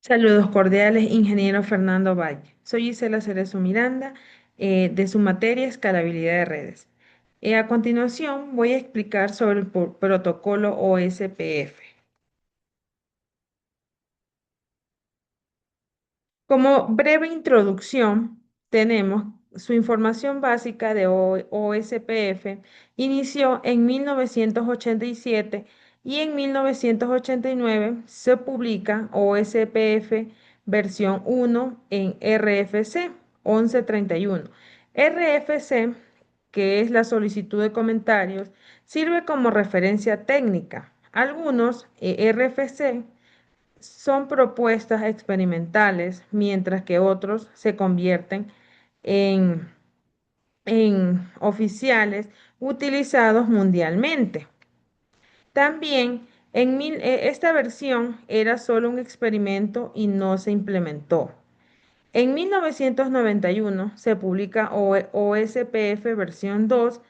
Saludos cordiales, ingeniero Fernando Valle. Soy Isela Cerezo Miranda, de su materia Escalabilidad de redes. A continuación, voy a explicar sobre el protocolo OSPF. Como breve introducción, tenemos su información básica de OSPF. Inició en 1987 y en 1989 se publica OSPF versión 1 en RFC 1131. RFC, que es la solicitud de comentarios, sirve como referencia técnica. Algunos RFC son propuestas experimentales, mientras que otros se convierten en, en oficiales utilizados mundialmente. También esta versión era solo un experimento y no se implementó. En 1991 se publica OSPF versión 2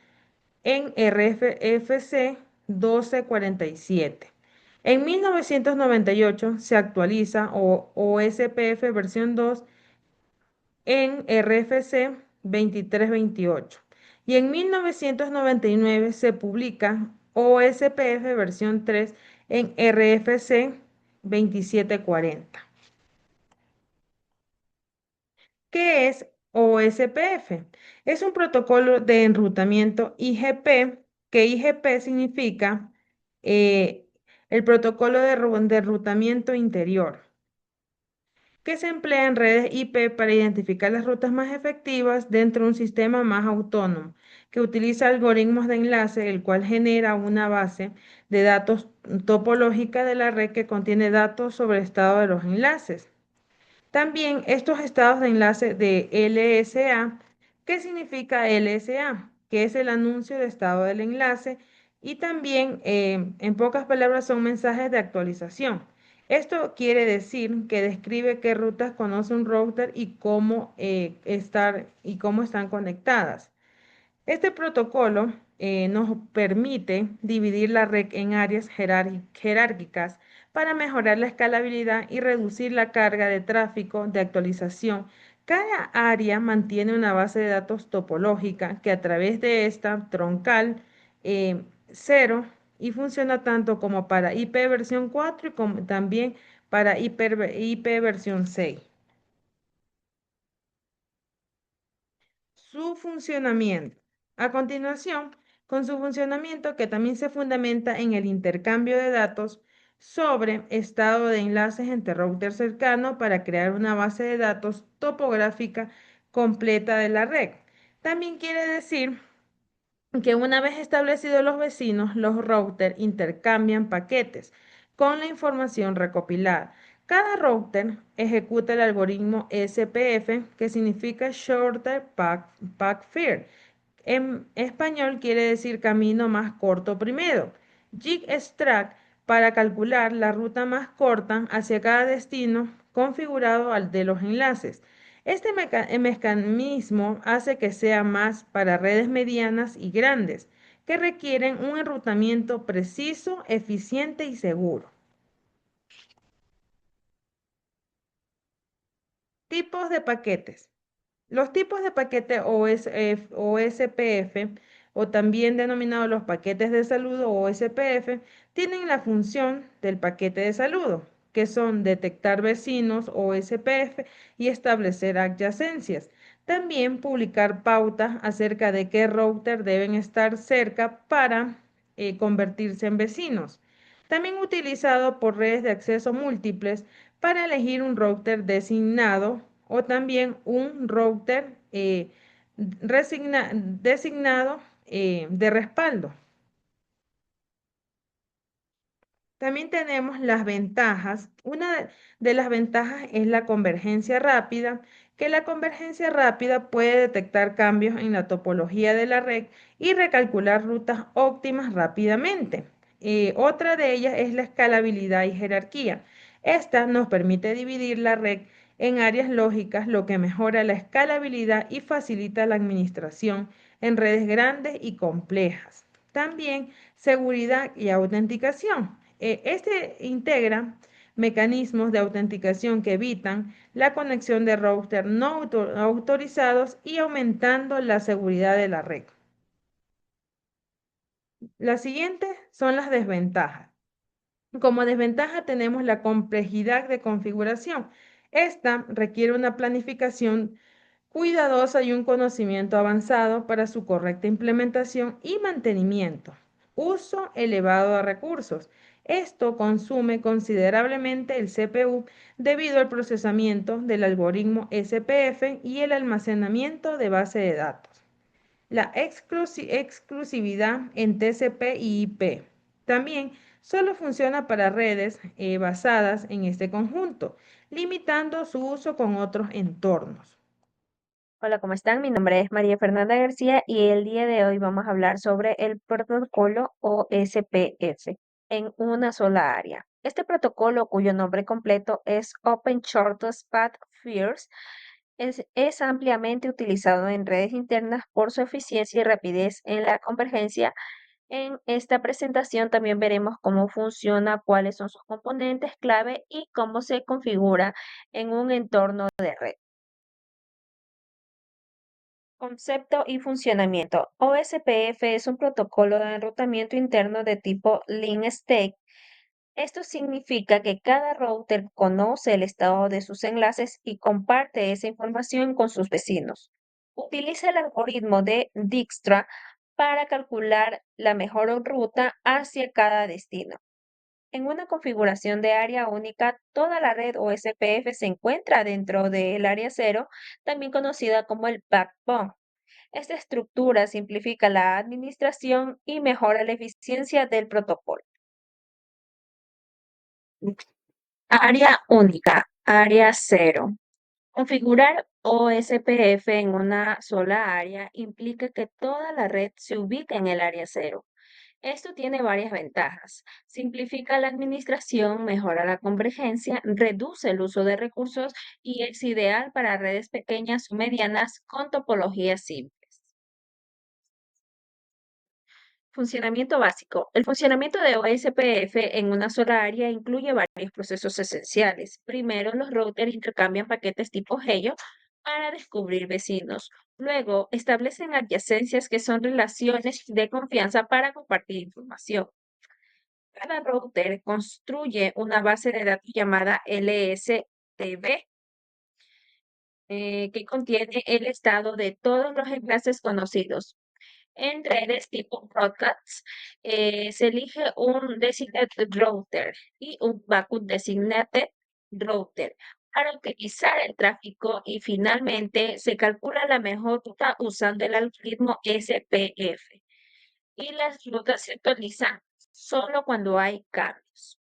en RFC 1247. En 1998 se actualiza OSPF versión 2 en RFC 2328 y en 1999 se publica OSPF versión 3 en RFC 2740. ¿Qué es OSPF? Es un protocolo de enrutamiento IGP, que IGP significa eh, el protocolo de enrutamiento interior, que se emplea en redes IP para identificar las rutas más efectivas dentro de un sistema más autónomo, que utiliza algoritmos de enlace, el cual genera una base de datos topológica de la red que contiene datos sobre el estado de los enlaces. También estos estados de enlace de LSA. ¿Qué significa LSA? Que es el anuncio de estado del enlace y también, en pocas palabras, son mensajes de actualización. Esto quiere decir que describe qué rutas conoce un router y cómo están conectadas. Este protocolo nos permite dividir la red en áreas jerárquicas para mejorar la escalabilidad y reducir la carga de tráfico de actualización. Cada área mantiene una base de datos topológica que a través de esta troncal 0 y funciona tanto como para IP versión 4 y como también para IP versión 6. Su funcionamiento. A continuación, con su funcionamiento que también se fundamenta en el intercambio de datos sobre estado de enlaces entre routers cercanos para crear una base de datos topográfica completa de la red. También quiere decir que una vez establecidos los vecinos, los routers intercambian paquetes con la información recopilada. Cada router ejecuta el algoritmo SPF, que significa Shorter Path First. En español quiere decir camino más corto primero. Jig Extract para calcular la ruta más corta hacia cada destino configurado al de los enlaces. Este mecanismo hace que sea más para redes medianas y grandes, que requieren un enrutamiento preciso, eficiente y seguro. Tipos de paquetes. Los tipos de paquete OSPF, o también denominados los paquetes de saludo o OSPF, tienen la función del paquete de saludo, que son detectar vecinos OSPF y establecer adyacencias. También publicar pautas acerca de qué router deben estar cerca para convertirse en vecinos. También utilizado por redes de acceso múltiples para elegir un router designado o también un router designado de respaldo. También tenemos las ventajas. Una de las ventajas es la convergencia rápida, que la convergencia rápida puede detectar cambios en la topología de la red y recalcular rutas óptimas rápidamente. Otra de ellas es la escalabilidad y jerarquía. Esta nos permite dividir la red en áreas lógicas, lo que mejora la escalabilidad y facilita la administración en redes grandes y complejas. También seguridad y autenticación. Este integra mecanismos de autenticación que evitan la conexión de routers no autorizados y aumentando la seguridad de la red. Las siguientes son las desventajas. Como desventaja tenemos la complejidad de configuración. Esta requiere una planificación cuidadosa y un conocimiento avanzado para su correcta implementación y mantenimiento. Uso elevado de recursos. Esto consume considerablemente el CPU debido al procesamiento del algoritmo SPF y el almacenamiento de base de datos. La exclusividad en TCP y IP. También solo funciona para redes basadas en este conjunto, limitando su uso con otros entornos. Hola, ¿cómo están? Mi nombre es María Fernanda García y el día de hoy vamos a hablar sobre el protocolo OSPF en una sola área. Este protocolo, cuyo nombre completo es Open Shortest Path First, es ampliamente utilizado en redes internas por su eficiencia y rapidez en la convergencia. En esta presentación también veremos cómo funciona, cuáles son sus componentes clave y cómo se configura en un entorno de red. Concepto y funcionamiento. OSPF es un protocolo de enrutamiento interno de tipo Lean State. Esto significa que cada router conoce el estado de sus enlaces y comparte esa información con sus vecinos. Utiliza el algoritmo de Dijkstra para calcular la mejor ruta hacia cada destino. En una configuración de área única, toda la red OSPF se encuentra dentro del área cero, también conocida como el backbone. Esta estructura simplifica la administración y mejora la eficiencia del protocolo. Área única, área cero. Configurar OSPF en una sola área implica que toda la red se ubica en el área cero. Esto tiene varias ventajas. Simplifica la administración, mejora la convergencia, reduce el uso de recursos y es ideal para redes pequeñas o medianas con topologías simples. Funcionamiento básico. El funcionamiento de OSPF en una sola área incluye varios procesos esenciales. Primero, los routers intercambian paquetes tipo Hello para descubrir vecinos. Luego, establecen adyacencias que son relaciones de confianza para compartir información. Cada router construye una base de datos llamada LSTB, que contiene el estado de todos los enlaces conocidos. En redes tipo broadcasts, se elige un designated router y un backup designated router para optimizar el tráfico y finalmente se calcula la mejor ruta usando el algoritmo SPF y las rutas se actualizan solo cuando hay cambios.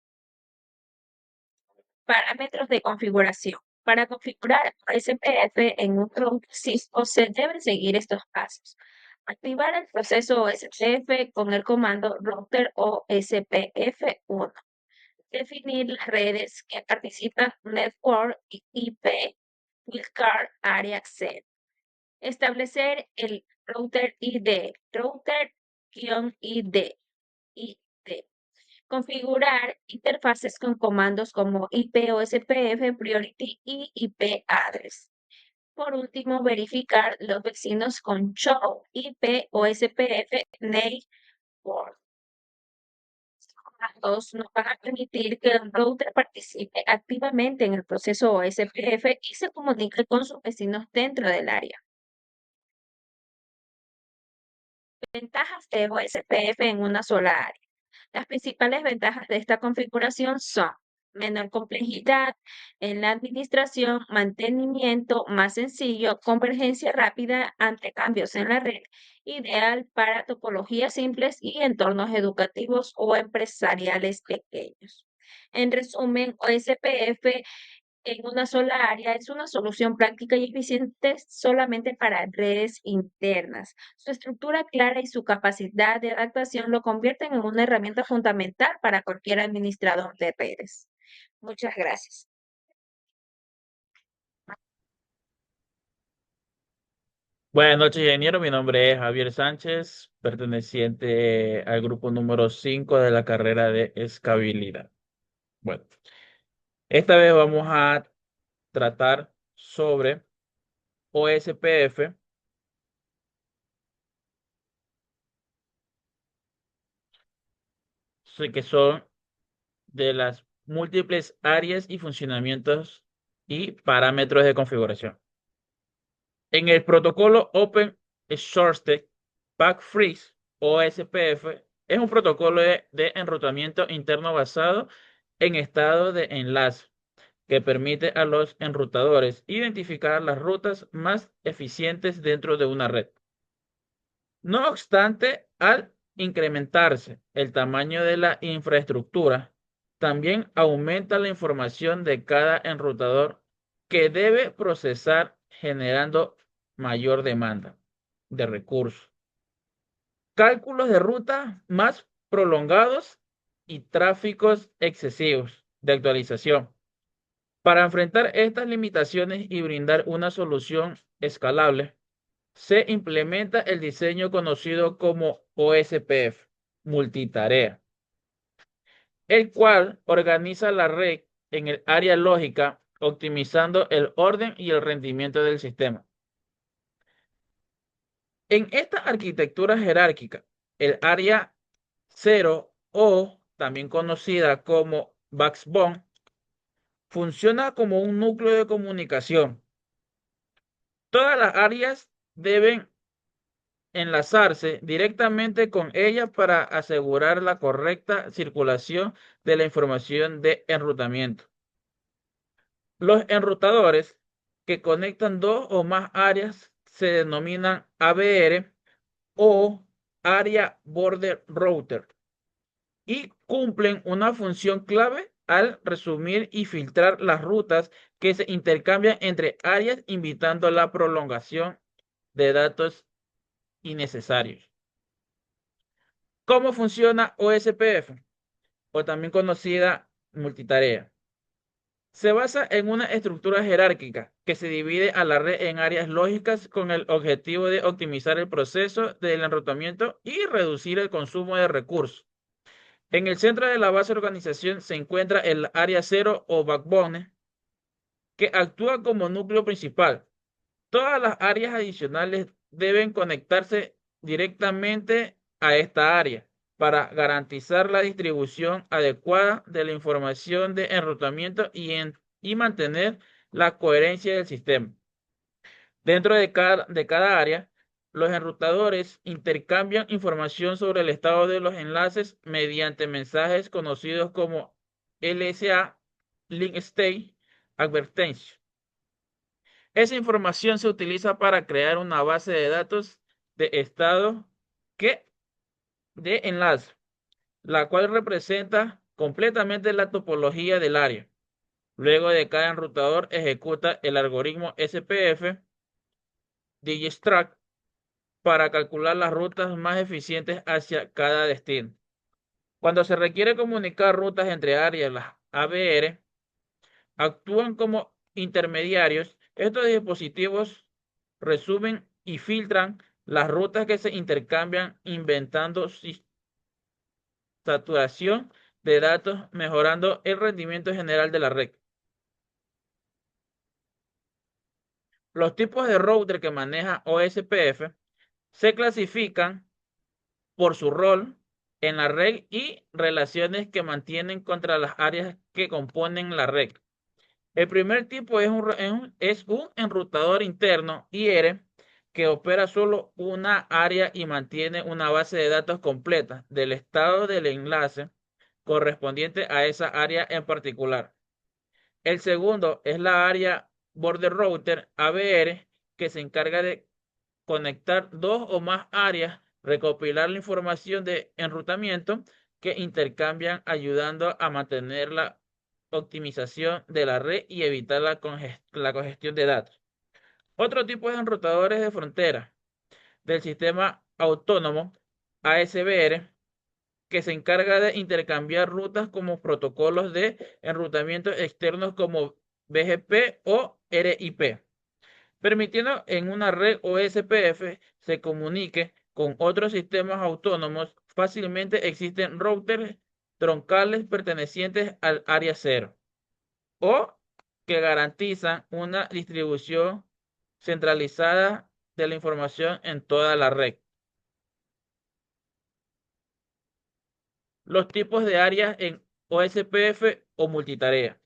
Parámetros de configuración. Para configurar SPF en un router Cisco se deben seguir estos pasos. Activar el proceso OSPF con el comando router OSPF1. Definir las redes que participan Network IP, Wildcard Area C. Establecer el router ID, router-ID, ID. Configurar interfaces con comandos como IPOSPF Priority y IP Address. Por último, verificar los vecinos con show IP o SPF Neighbor. Estos comandos nos van a permitir que el router participe activamente en el proceso OSPF y se comunique con sus vecinos dentro del área. Ventajas de OSPF en una sola área. Las principales ventajas de esta configuración son menor complejidad en la administración, mantenimiento más sencillo, convergencia rápida ante cambios en la red, ideal para topologías simples y entornos educativos o empresariales pequeños. En resumen, OSPF en una sola área es una solución práctica y eficiente solamente para redes internas. Su estructura clara y su capacidad de adaptación lo convierten en una herramienta fundamental para cualquier administrador de redes. Muchas gracias. Buenas noches, ingeniero. Mi nombre es Javier Sánchez, perteneciente al grupo número 5 de la carrera de escalabilidad. Bueno, Esta vez vamos a tratar sobre OSPF, que son de las múltiples áreas y funcionamientos y parámetros de configuración. En el protocolo Open Source Backfreeze, OSPF, es un protocolo de enrutamiento interno basado en estado de enlace que permite a los enrutadores identificar las rutas más eficientes dentro de una red. No obstante, al incrementarse el tamaño de la infraestructura, también aumenta la información de cada enrutador que debe procesar, generando mayor demanda de recursos, cálculos de ruta más prolongados y tráficos excesivos de actualización. Para enfrentar estas limitaciones y brindar una solución escalable, se implementa el diseño conocido como OSPF, multitarea, el cual organiza la red en el área lógica, optimizando el orden y el rendimiento del sistema. En esta arquitectura jerárquica, el área 0 o también conocida como backbone funciona como un núcleo de comunicación. Todas las áreas deben enlazarse directamente con ella para asegurar la correcta circulación de la información de enrutamiento. Los enrutadores que conectan dos o más áreas se denominan ABR o Area Border Router y cumplen una función clave al resumir y filtrar las rutas que se intercambian entre áreas, invitando la prolongación de datos innecesarios. ¿Cómo funciona OSPF? O también conocida multitarea? Se basa en una estructura jerárquica que se divide a la red en áreas lógicas con el objetivo de optimizar el proceso del enrutamiento y reducir el consumo de recursos. En el centro de la base de organización se encuentra el área 0 o backbone, que actúa como núcleo principal. Todas las áreas adicionales deben conectarse directamente a esta área para garantizar la distribución adecuada de la información de enrutamiento y mantener la coherencia del sistema. Dentro de cada área, los enrutadores intercambian información sobre el estado de los enlaces mediante mensajes conocidos como LSA, Link State Advertising. Esa información se utiliza para crear una base de datos de estado de enlace, la cual representa completamente la topología del área. Luego de cada enrutador ejecuta el algoritmo SPF Digistruct para calcular las rutas más eficientes hacia cada destino. Cuando se requiere comunicar rutas entre áreas, las ABR actúan como intermediarios. Estos dispositivos resumen y filtran las rutas que se intercambian, inventando saturación de datos, mejorando el rendimiento general de la red. Los tipos de router que maneja OSPF se clasifican por su rol en la red y relaciones que mantienen contra las áreas que componen la red. El primer tipo es un enrutador interno IR que opera solo una área y mantiene una base de datos completa del estado del enlace correspondiente a esa área en particular. El segundo es la área Border Router ABR, que se encarga de conectar dos o más áreas, recopilar la información de enrutamiento que intercambian, ayudando a mantener la optimización de la red y evitar la congestión de datos. Otro tipo de enrutadores de frontera del sistema autónomo ASBR, que se encarga de intercambiar rutas como protocolos de enrutamiento externos como BGP o RIP, permitiendo en una red OSPF se comunique con otros sistemas autónomos fácilmente. Existen routers troncales pertenecientes al área 0. o que garantizan una distribución centralizada de la información en toda la red. Los tipos de áreas en OSPF o multitarea.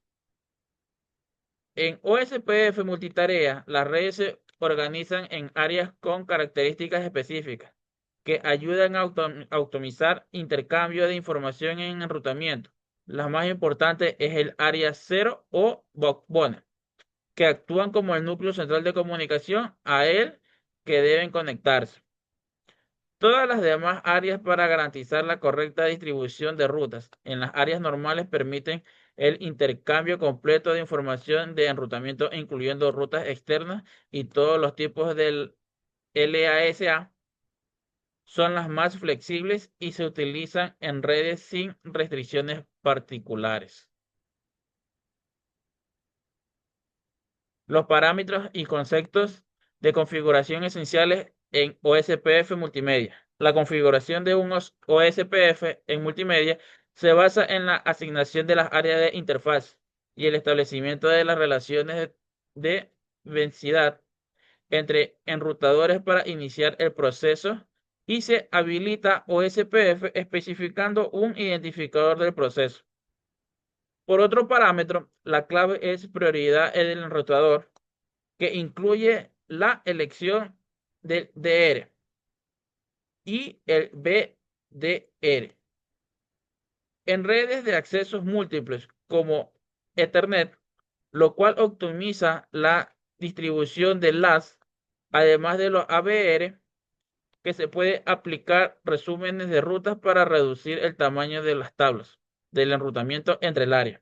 En OSPF multitarea, las redes se organizan en áreas con características específicas que ayudan a optimizar intercambio de información en enrutamiento. La más importante es el área 0 o backbone, que actúan como el núcleo central de comunicación a él que deben conectarse. Todas las demás áreas para garantizar la correcta distribución de rutas en las áreas normales permiten el intercambio completo de información de enrutamiento, incluyendo rutas externas y todos los tipos del LASA. Son las más flexibles y se utilizan en redes sin restricciones particulares. Los parámetros y conceptos de configuración esenciales en OSPF multimedia. La configuración de un OSPF en multimedia se basa en la asignación de las áreas de interfaz y el establecimiento de las relaciones de densidad entre enrutadores para iniciar el proceso, y se habilita OSPF especificando un identificador del proceso. Por otro parámetro, la clave es prioridad del enrutador, que incluye la elección del DR y el BDR. En redes de accesos múltiples como Ethernet, lo cual optimiza la distribución de LAS, además de los ABR, que se puede aplicar resúmenes de rutas para reducir el tamaño de las tablas del enrutamiento entre el área,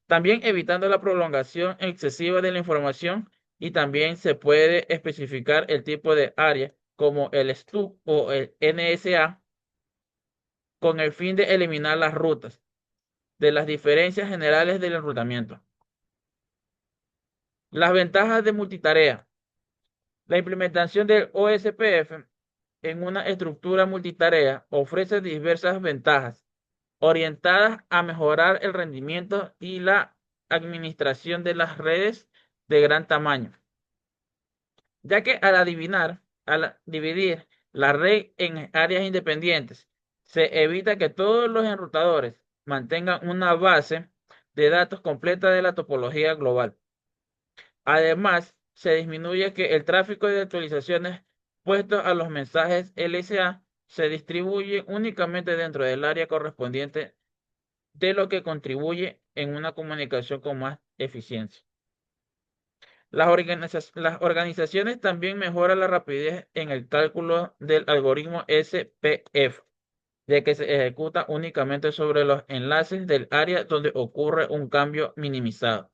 también evitando la prolongación excesiva de la información, y también se puede especificar el tipo de área como el STUB o el NSA con el fin de eliminar las rutas de las diferencias generales del enrutamiento. Las ventajas de multitarea. La implementación del OSPF en una estructura multitarea ofrece diversas ventajas orientadas a mejorar el rendimiento y la administración de las redes de gran tamaño, ya que al dividir la red en áreas independientes, se evita que todos los enrutadores mantengan una base de datos completa de la topología global. Además, se disminuye que el tráfico de actualizaciones puestos a los mensajes LSA se distribuye únicamente dentro del área correspondiente, de lo que contribuye en una comunicación con más eficiencia. Las organizaciones también mejoran la rapidez en el cálculo del algoritmo SPF, ya que se ejecuta únicamente sobre los enlaces del área donde ocurre un cambio minimizado.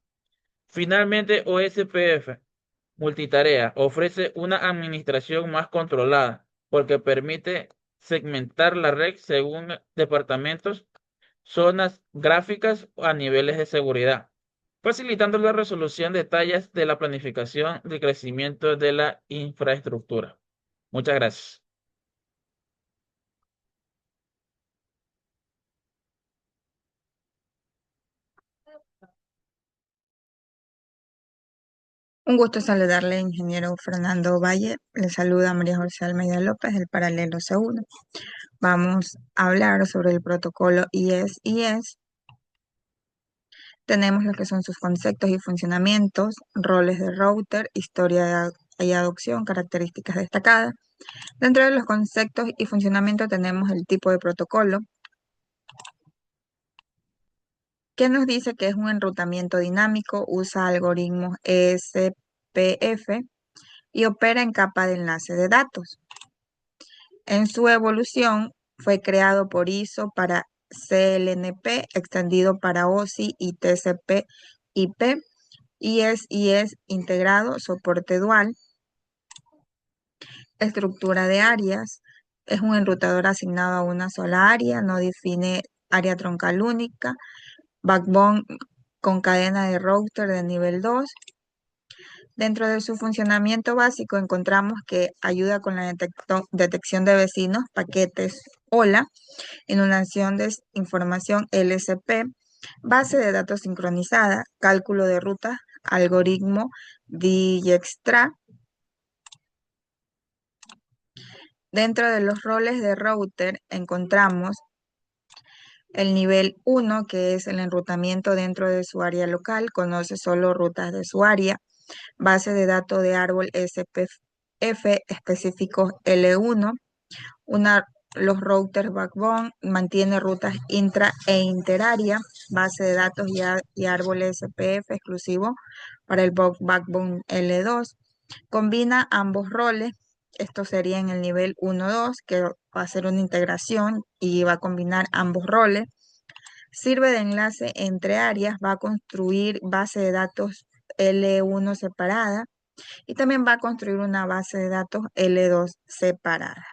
Finalmente, OSPF multitarea ofrece una administración más controlada, porque permite segmentar la red según departamentos, zonas gráficas a niveles de seguridad, facilitando la resolución de detalles de la planificación de crecimiento de la infraestructura. Muchas gracias. Un gusto saludarle, ingeniero Fernando Valle. Le saluda María José Almeida López, del paralelo C1. Vamos a hablar sobre el protocolo IS-IS. Tenemos lo que son sus conceptos y funcionamientos, roles de router, historia y adopción, características destacadas. Dentro de los conceptos y funcionamiento tenemos el tipo de protocolo, que nos dice que es un enrutamiento dinámico, usa algoritmos ESPF y opera en capa de enlace de datos. En su evolución fue creado por ISO para CLNP, extendido para OSI y TCP/IP, IS integrado, soporte dual. Estructura de áreas. Es un enrutador asignado a una sola área, no define área troncal única. Backbone con cadena de router de nivel 2. Dentro de su funcionamiento básico encontramos que ayuda con la detección de vecinos, paquetes, hola, inundación de información LSP, Base de datos sincronizada, cálculo de rutas, algoritmo Dijkstra. Dentro de los roles de router encontramos el nivel 1, que es el enrutamiento dentro de su área local, conoce solo rutas de su área. Base de datos de árbol SPF específicos L1. Los routers backbone mantiene rutas intra e interárea. Base de datos y árbol SPF exclusivo para el backbone L2. Combina ambos roles. Esto sería en el nivel 1-2, que va a hacer una integración y va a combinar ambos roles. Sirve de enlace entre áreas, va a construir base de datos L1 separada y también va a construir una base de datos L2 separada.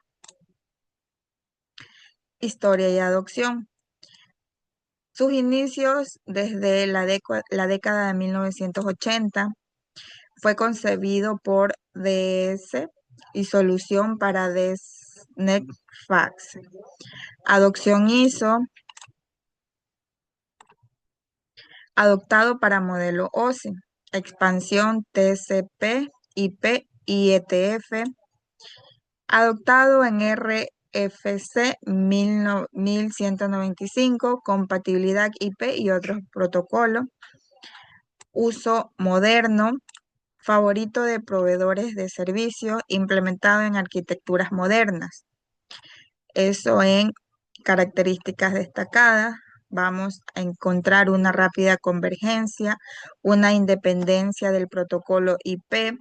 Historia y adopción. Sus inicios desde la década de 1980 fue concebido por DS y solución para DSNetFax. Adopción ISO, adoptado para modelo OSI. Expansión TCP, IP y ETF, adoptado en RFC 1195, compatibilidad IP y otros protocolos. Uso moderno, favorito de proveedores de servicios, implementado en arquitecturas modernas. Eso en características destacadas. Vamos a encontrar una rápida convergencia, una independencia del protocolo IP,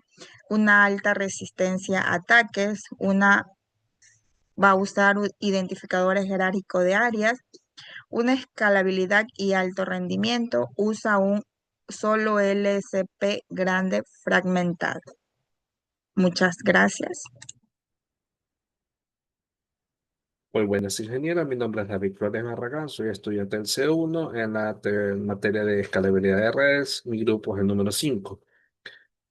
una alta resistencia a ataques, va a usar identificadores jerárquicos de áreas, una escalabilidad y alto rendimiento, usa un solo LSP grande fragmentado. Muchas gracias. Muy buenas, ingeniera. Mi nombre es David Flores Barragán, soy estudiante del C1 en la materia de escalabilidad de redes. Mi grupo es el número 5.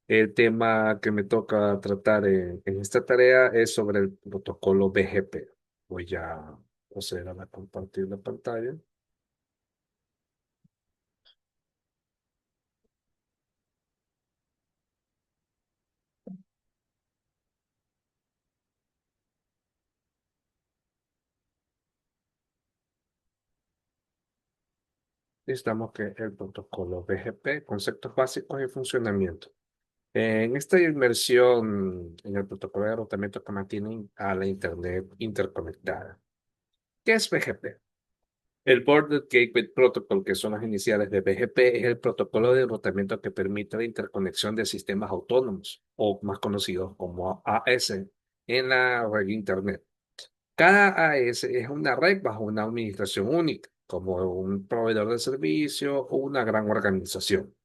El tema que me toca tratar en esta tarea es sobre el protocolo BGP. Voy a proceder a compartir la pantalla. Necesitamos que el protocolo BGP, conceptos básicos y funcionamiento. En esta inmersión en el protocolo de rotamiento que mantiene a la Internet interconectada. ¿Qué es BGP? El Bounded Gateway Protocol, que son las iniciales de BGP, es el protocolo de enrutamiento que permite la interconexión de sistemas autónomos, o más conocidos como AS, en la red Internet. Cada AS es una red bajo una administración única, como un proveedor de servicio o una gran organización.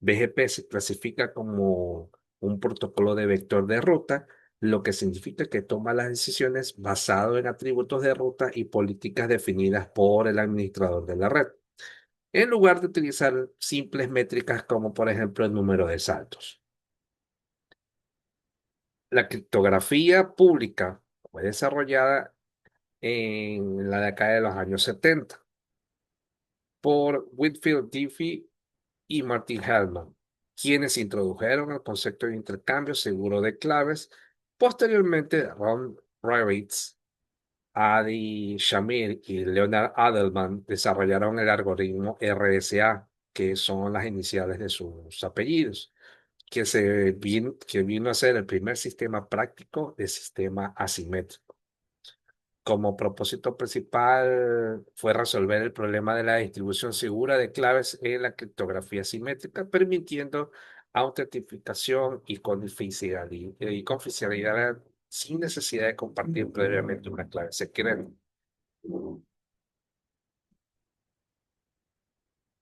BGP se clasifica como un protocolo de vector de ruta, lo que significa que toma las decisiones basado en atributos de ruta y políticas definidas por el administrador de la red, en lugar de utilizar simples métricas como por ejemplo el número de saltos. La criptografía pública fue desarrollada en la década de los años 70 por Whitfield Diffie y Martin Hellman, quienes introdujeron el concepto de intercambio seguro de claves. Posteriormente, Ron Ravitz, Adi Shamir y Leonard Adleman desarrollaron el algoritmo RSA, que son las iniciales de sus apellidos, que vino a ser el primer sistema práctico de sistema asimétrico. Como propósito principal fue resolver el problema de la distribución segura de claves en la criptografía simétrica, permitiendo autentificación y confidencialidad sin necesidad de compartir previamente una clave secreta.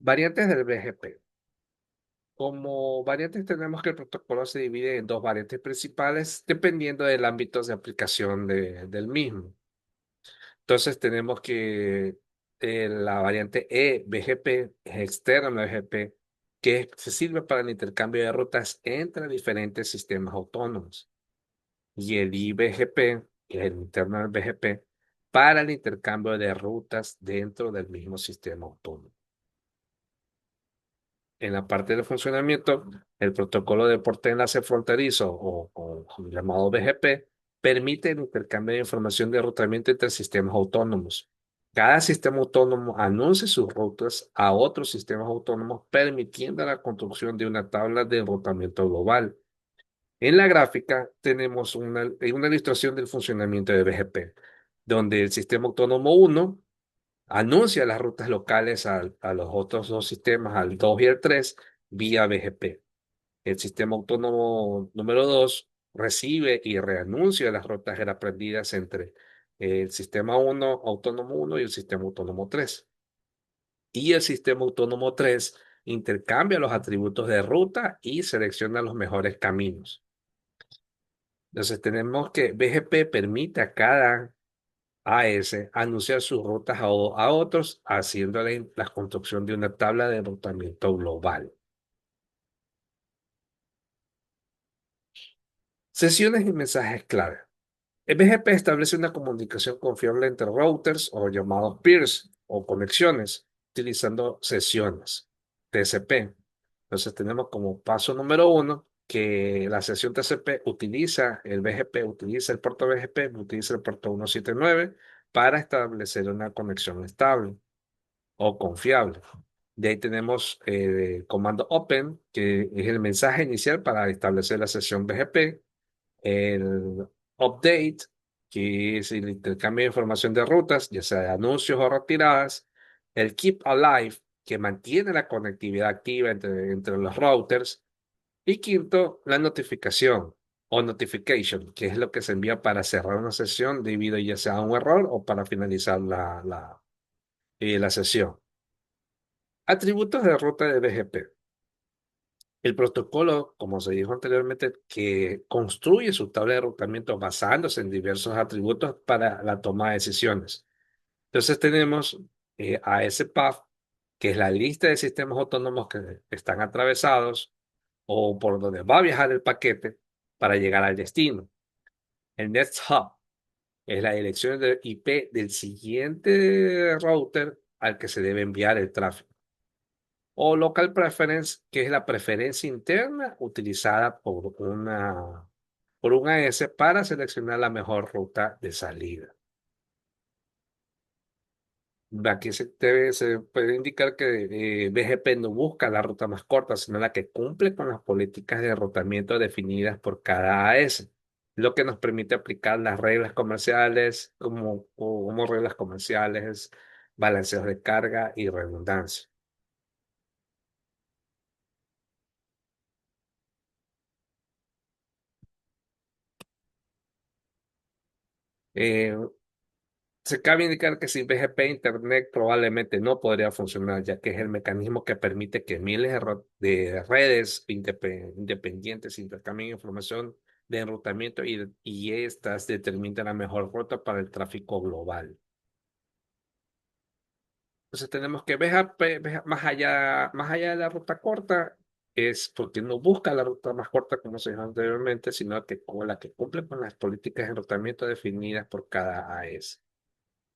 Variantes del BGP. Como variantes tenemos que el protocolo se divide en dos variantes principales dependiendo del ámbito de aplicación del mismo. Entonces tenemos que la variante eBGP es externa al BGP, que se sirve para el intercambio de rutas entre diferentes sistemas autónomos. Y el iBGP, que es el interno al BGP, para el intercambio de rutas dentro del mismo sistema autónomo. En la parte del funcionamiento, el protocolo de porte enlace fronterizo o llamado BGP permite el intercambio de información de enrutamiento entre sistemas autónomos. Cada sistema autónomo anuncia sus rutas a otros sistemas autónomos, permitiendo la construcción de una tabla de enrutamiento global. En la gráfica tenemos una ilustración del funcionamiento de BGP, donde el sistema autónomo 1 anuncia las rutas locales a los otros dos sistemas, al 2 y al 3, vía BGP. El sistema autónomo número 2 recibe y reanuncia las rutas aprendidas entre el sistema 1, autónomo 1 y el sistema autónomo 3. Y el sistema autónomo 3 intercambia los atributos de ruta y selecciona los mejores caminos. Entonces tenemos que BGP permite a cada AS anunciar sus rutas a otros, haciendo la construcción de una tabla de enrutamiento global. Sesiones y mensajes clave. El BGP establece una comunicación confiable entre routers o llamados peers o conexiones, utilizando sesiones, TCP. Entonces tenemos como paso número 1 que la sesión TCP utiliza el BGP, utiliza el puerto BGP, utiliza el puerto 179 para establecer una conexión estable o confiable. De ahí tenemos el comando open, que es el mensaje inicial para establecer la sesión BGP. El update, que es el intercambio de información de rutas, ya sea de anuncios o retiradas. El keep alive, que mantiene la conectividad activa entre los routers. Y quinto, la notificación o notification, que es lo que se envía para cerrar una sesión debido ya sea a un error o para finalizar la sesión. Atributos de ruta de BGP. El protocolo, como se dijo anteriormente, que construye su tabla de enrutamiento basándose en diversos atributos para la toma de decisiones. Entonces tenemos ASPath, que es la lista de sistemas autónomos que están atravesados o por donde va a viajar el paquete para llegar al destino. El Next Hub es la dirección de IP del siguiente router al que se debe enviar el tráfico. O local preference, que es la preferencia interna utilizada por un AS para seleccionar la mejor ruta de salida. Aquí se puede indicar que BGP no busca la ruta más corta, sino la que cumple con las políticas de enrutamiento definidas por cada AS, lo que nos permite aplicar las reglas comerciales como reglas comerciales, balanceos de carga y redundancia. Eh, Se cabe indicar que sin BGP Internet probablemente no podría funcionar, ya que es el mecanismo que permite que miles de redes independientes intercambien información de enrutamiento y estas determinen la mejor ruta para el tráfico global. Entonces tenemos que más allá de la ruta corta, es porque no busca la ruta más corta, como se dijo anteriormente, sino que con la que cumple con las políticas de enrutamiento definidas por cada AS.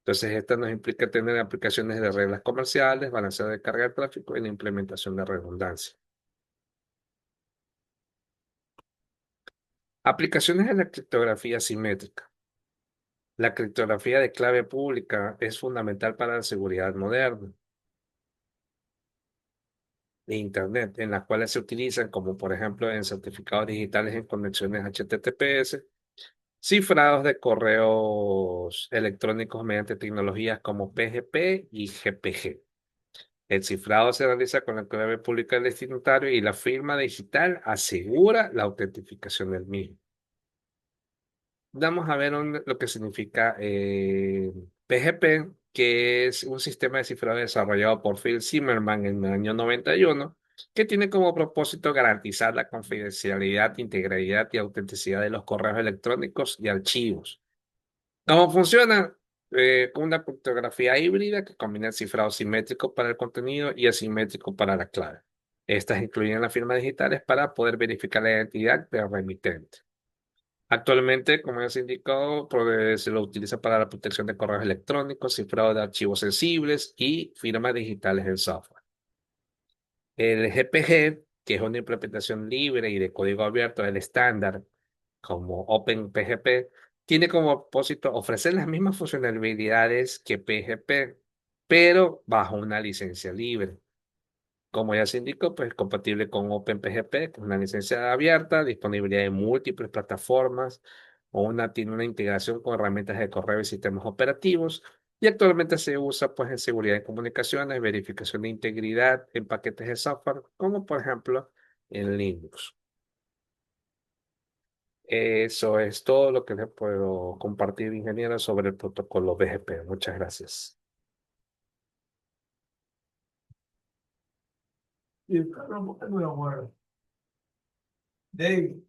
Entonces, esta nos implica tener aplicaciones de reglas comerciales, balanceo de carga de tráfico y la implementación de redundancia. Aplicaciones de la criptografía simétrica. La criptografía de clave pública es fundamental para la seguridad moderna de Internet, en las cuales se utilizan, como por ejemplo en certificados digitales en conexiones HTTPS, cifrados de correos electrónicos mediante tecnologías como PGP y GPG. El cifrado se realiza con la clave pública del destinatario y la firma digital asegura la autentificación del mismo. Vamos a ver lo que significa PGP, que es un sistema de cifrado desarrollado por Phil Zimmermann en el año 91, que tiene como propósito garantizar la confidencialidad, integridad y autenticidad de los correos electrónicos y archivos. ¿Cómo funciona? Con una criptografía híbrida que combina el cifrado simétrico para el contenido y asimétrico para la clave. Estas incluyen las firmas digitales para poder verificar la identidad del remitente. Actualmente, como ya se indicó, se lo utiliza para la protección de correos electrónicos, cifrado de archivos sensibles y firmas digitales en software. El GPG, que es una implementación libre y de código abierto del estándar, como OpenPGP, tiene como propósito ofrecer las mismas funcionalidades que PGP, pero bajo una licencia libre. Como ya se indicó, pues es compatible con OpenPGP, que es una licencia abierta, disponibilidad en múltiples plataformas, tiene una integración con herramientas de correo y sistemas operativos, y actualmente se usa pues en seguridad de comunicaciones, verificación de integridad en paquetes de software, como por ejemplo en Linux. Eso es todo lo que les puedo compartir, ingeniero, sobre el protocolo BGP. Muchas gracias. Y el carro, ¿por qué no lo mueve? David.